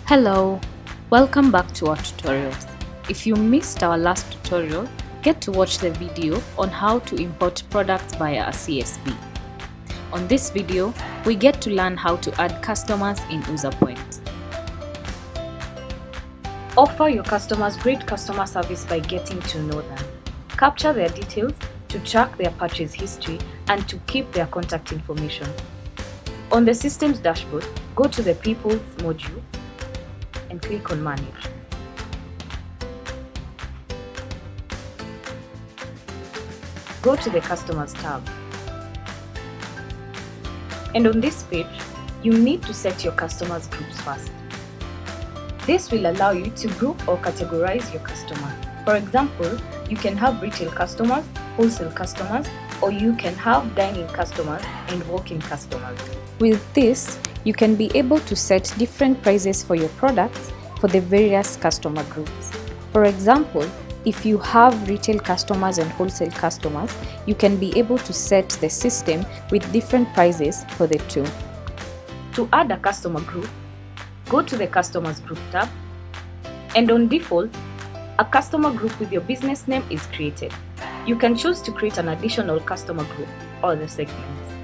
Hello, welcome back to our tutorial. If you missed our last tutorial, get to watch the video on how to import products via a CSV. On this video, we get to learn how to add customers in UZAPOINT. Offer your customers great customer service by getting to know them. Capture their details to track their purchase history and to keep their contact information. On the Systems dashboard, go to the People module and click on Manage. Go to the Customers tab. And on this page, you need to set your customers groups first. This will allow you to group or categorize your customers. For example, you can have retail customers, wholesale customers, or you can have dine-in customers and walk-in customers. With this, you can be able to set different prices for your products for the various customer groups. For example, if you have retail customers and wholesale customers, you can be able to set the system with different prices for the two. To add a customer group, go to the Customers Group tab, and on default, a customer group with your business name is created. You can choose to create an additional customer group or the segments.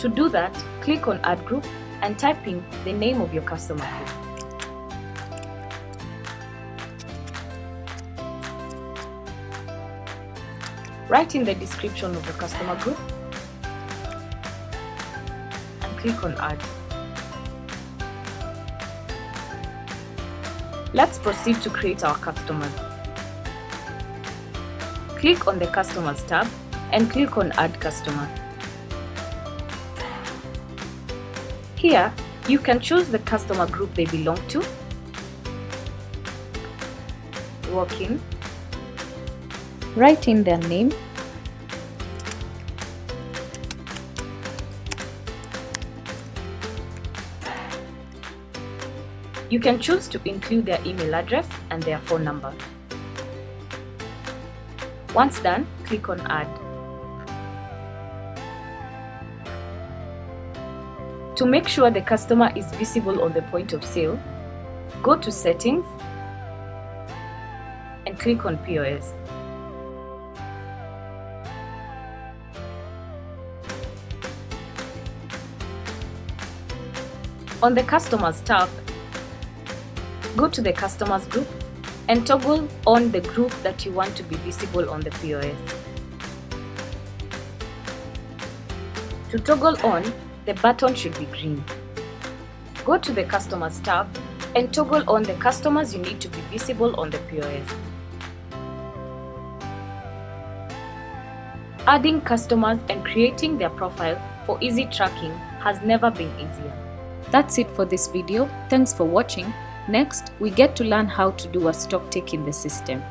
To do that, click on Add Group and type in the name of your customer group. Write in the description of the customer group and click on Add. Let's proceed to create our customers. Click on the Customers tab and click on Add Customer. Here, you can choose the customer group they belong to, walk-in, write in their name, you can choose to include their email address and their phone number. Once done, click on Add. To make sure the customer is visible on the point of sale, go to Settings and click on POS. On the Customers tab, go to the Customers group and toggle on the group that you want to be visible on the POS. To toggle on, the button should be green. Go to the Customers tab and toggle on the customers you need to be visible on the POS. Adding customers and creating their profile for easy tracking has never been easier. That's it for this video. Thanks for watching. Next, we get to learn how to do a stock take in the system.